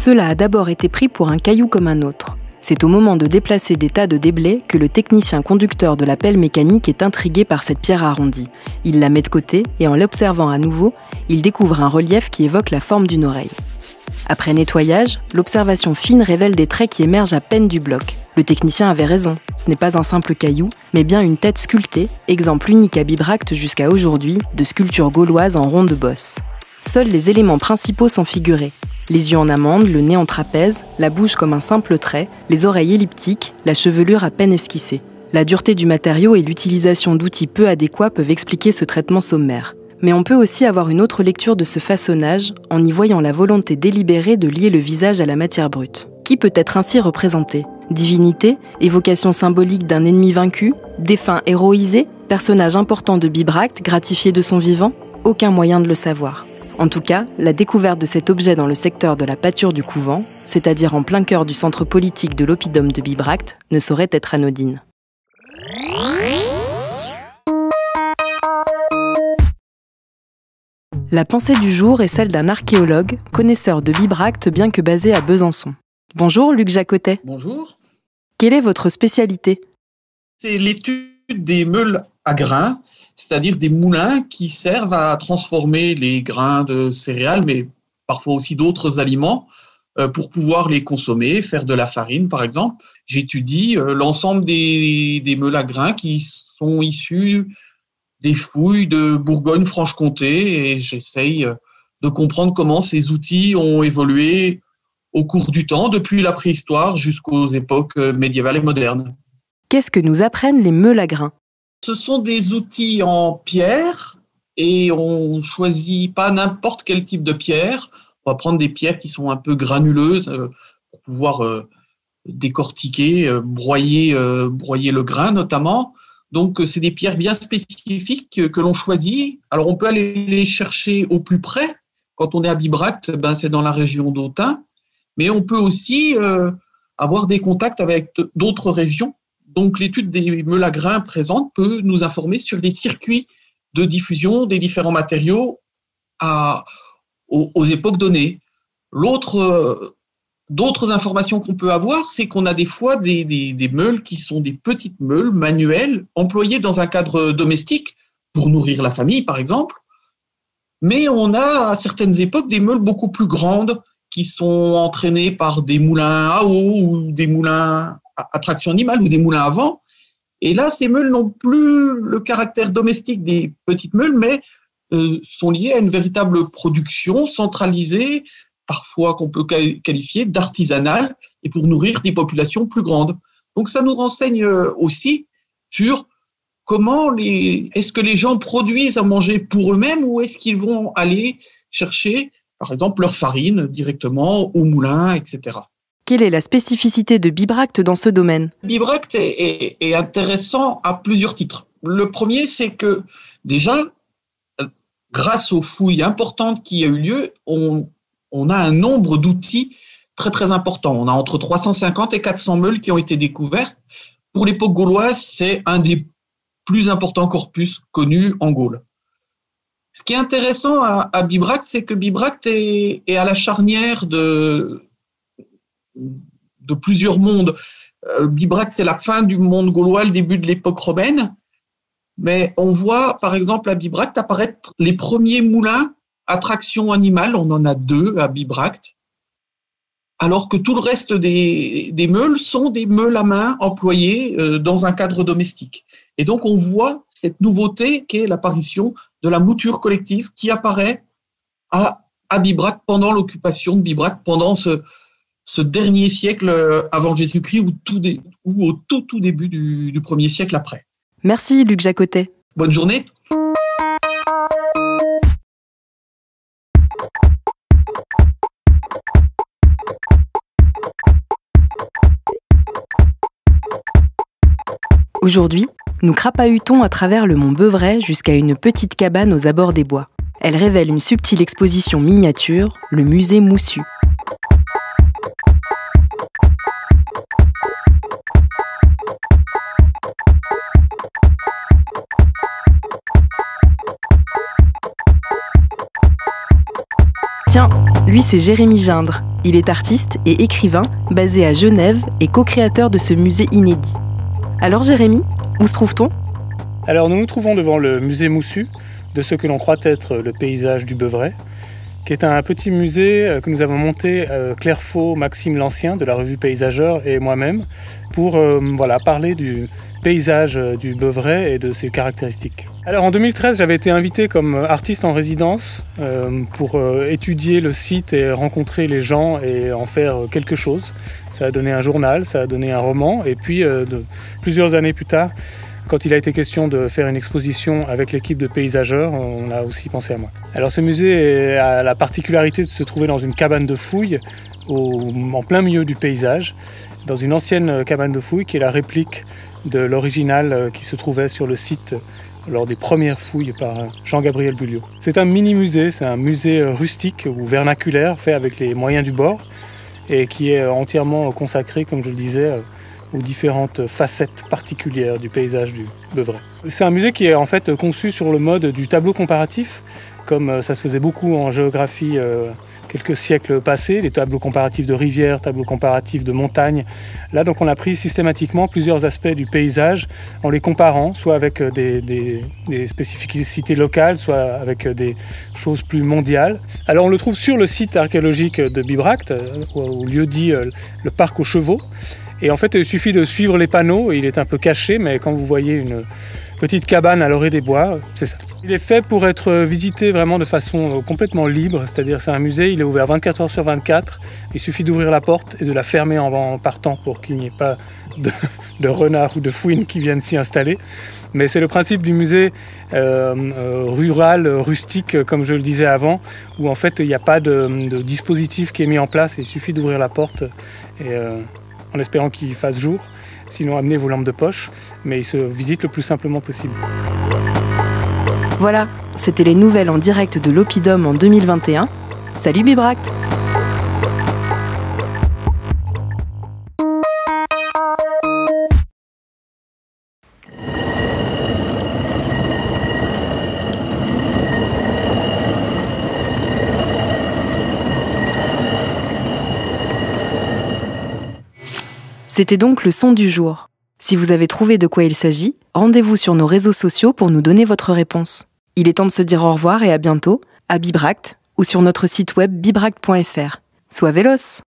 Cela a d'abord été pris pour un caillou comme un autre. C'est au moment de déplacer des tas de déblais que le technicien conducteur de la pelle mécanique est intrigué par cette pierre arrondie. Il la met de côté et en l'observant à nouveau, il découvre un relief qui évoque la forme d'une oreille. Après nettoyage, l'observation fine révèle des traits qui émergent à peine du bloc. Le technicien avait raison, ce n'est pas un simple caillou, mais bien une tête sculptée, exemple unique à Bibracte jusqu'à aujourd'hui, de sculpture gauloise en rond de bosse. Seuls les éléments principaux sont figurés. Les yeux en amande, le nez en trapèze, la bouche comme un simple trait, les oreilles elliptiques, la chevelure à peine esquissée. La dureté du matériau et l'utilisation d'outils peu adéquats peuvent expliquer ce traitement sommaire. Mais on peut aussi avoir une autre lecture de ce façonnage en y voyant la volonté délibérée de lier le visage à la matière brute. Qui peut être ainsi représenté ? Divinité, évocation symbolique d'un ennemi vaincu, défunt héroïsé, personnage important de Bibracte, gratifié de son vivant ? Aucun moyen de le savoir. En tout cas, la découverte de cet objet dans le secteur de la pâture du couvent, c'est-à-dire en plein cœur du centre politique de l'oppidum de Bibracte, ne saurait être anodine. La pensée du jour est celle d'un archéologue, connaisseur de Bibracte bien que basé à Besançon. Bonjour Luc Jacotet. Bonjour. Quelle est votre spécialité ? C'est l'étude des meules à grains, c'est-à-dire des moulins qui servent à transformer les grains de céréales, mais parfois aussi d'autres aliments, pour pouvoir les consommer, faire de la farine par exemple. J'étudie l'ensemble des meules à grains qui sont issus des fouilles de Bourgogne-Franche-Comté et j'essaye de comprendre comment ces outils ont évolué au cours du temps, depuis la préhistoire jusqu'aux époques médiévales et modernes. Qu'est-ce que nous apprennent les meules à grains ? Ce sont des outils en pierre et on choisit pas n'importe quel type de pierre. On va prendre des pierres qui sont un peu granuleuses pour pouvoir décortiquer, broyer le grain notamment. Donc, c'est des pierres bien spécifiques que l'on choisit. Alors, on peut aller les chercher au plus près. Quand on est à Bibracte, c'est dans la région d'Autun. Mais on peut aussi avoir des contacts avec d'autres régions. Donc, l'étude des meules à grains présentes peut nous informer sur les circuits de diffusion des différents matériaux aux époques données. D'autres informations qu'on peut avoir, c'est qu'on a des fois des meules qui sont des petites meules manuelles employées dans un cadre domestique pour nourrir la famille, par exemple. Mais on a à certaines époques des meules beaucoup plus grandes qui sont entraînées par des moulins à eau ou des moulins à traction animale ou des moulins à vent. Et là, ces meules n'ont plus le caractère domestique des petites meules, mais sont liées à une véritable production centralisée, parfois qu'on peut qualifier d'artisanale, et pour nourrir des populations plus grandes. Donc ça nous renseigne aussi sur est-ce que les gens produisent à manger pour eux-mêmes ou est-ce qu'ils vont aller chercher, par exemple, leur farine directement au moulin, etc. Quelle est la spécificité de Bibracte dans ce domaine ? Bibracte est intéressant à plusieurs titres. Le premier, c'est que déjà, grâce aux fouilles importantes qui ont eu lieu, on a un nombre d'outils très très important. On a entre 350 et 400 meules qui ont été découvertes. Pour l'époque gauloise, c'est un des plus importants corpus connus en Gaule. Ce qui est intéressant à Bibracte, c'est que Bibracte est à la charnière de plusieurs mondes. Bibracte, c'est la fin du monde gaulois, le début de l'époque romaine. Mais on voit, par exemple, à Bibracte apparaître les premiers moulins à traction animale. On en a 2 à Bibracte. Alors que tout le reste des meules sont des meules à main employées dans un cadre domestique. Et donc, on voit cette nouveauté qui est l'apparition de la mouture collective qui apparaît à Bibracte pendant l'occupation de Bibracte, pendant ce dernier siècle avant Jésus-Christ ou au tout début du 1er siècle après. Merci Luc Jacotet. Bonne journée. Aujourd'hui, nous crapahutons à travers le mont Beuvray jusqu'à une petite cabane aux abords des bois. Elle révèle une subtile exposition miniature, le musée Moussu. Tiens, lui c'est Jérémy Gindre. Il est artiste et écrivain, basé à Genève et co-créateur de ce musée inédit. Alors Jérémy, où se trouve-t-on ? Alors nous nous trouvons devant le musée Moussu de ce que l'on croit être le paysage du Beuvray, qui est un petit musée que nous avons monté Claire Faux, Maxime Lancien de la revue Paysageur et moi-même pour parler du paysage du Beuvray et de ses caractéristiques. Alors en 2013, j'avais été invité comme artiste en résidence pour étudier le site et rencontrer les gens et en faire quelque chose. Ça a donné un journal, ça a donné un roman et puis plusieurs années plus tard, quand il a été question de faire une exposition avec l'équipe de Paysageurs, on a aussi pensé à moi. Alors ce musée a la particularité de se trouver dans une cabane de fouilles en plein milieu du paysage, dans une ancienne cabane de fouilles qui est la réplique de l'original qui se trouvait sur le site lors des premières fouilles par Jean-Gabriel Bulliot. C'est un mini-musée, c'est un musée rustique ou vernaculaire fait avec les moyens du bord et qui est entièrement consacré, comme je le disais, aux différentes facettes particulières du paysage du Beuvray. C'est un musée qui est en fait conçu sur le mode du tableau comparatif, comme ça se faisait beaucoup en géographie quelques siècles passés, les tableaux comparatifs de rivières, tableaux comparatifs de montagnes. Là, donc, on a pris systématiquement plusieurs aspects du paysage en les comparant, soit avec des spécificités locales, soit avec des choses plus mondiales. Alors, on le trouve sur le site archéologique de Bibracte, au lieu dit le parc aux chevaux. Et en fait, il suffit de suivre les panneaux, il est un peu caché, mais quand vous voyez une petite cabane à l'orée des bois, c'est ça. Il est fait pour être visité vraiment de façon complètement libre, c'est-à-dire c'est un musée, il est ouvert 24 heures sur 24, il suffit d'ouvrir la porte et de la fermer en partant pour qu'il n'y ait pas de renards ou de fouines qui viennent s'y installer. Mais c'est le principe du musée rural, rustique, comme je le disais avant, où en fait il n'y a pas de dispositif qui est mis en place, il suffit d'ouvrir la porte et en espérant qu'il fasse jour. Sinon, amenez vos lampes de poche, mais il se visite le plus simplement possible. Voilà, c'était les nouvelles en direct de l'Oppidum en 2021. Salut Bibracte! C'était donc le son du jour. Si vous avez trouvé de quoi il s'agit, rendez-vous sur nos réseaux sociaux pour nous donner votre réponse. Il est temps de se dire au revoir et à bientôt, à Bibracte ou sur notre site web bibracte.fr. Sois véloce!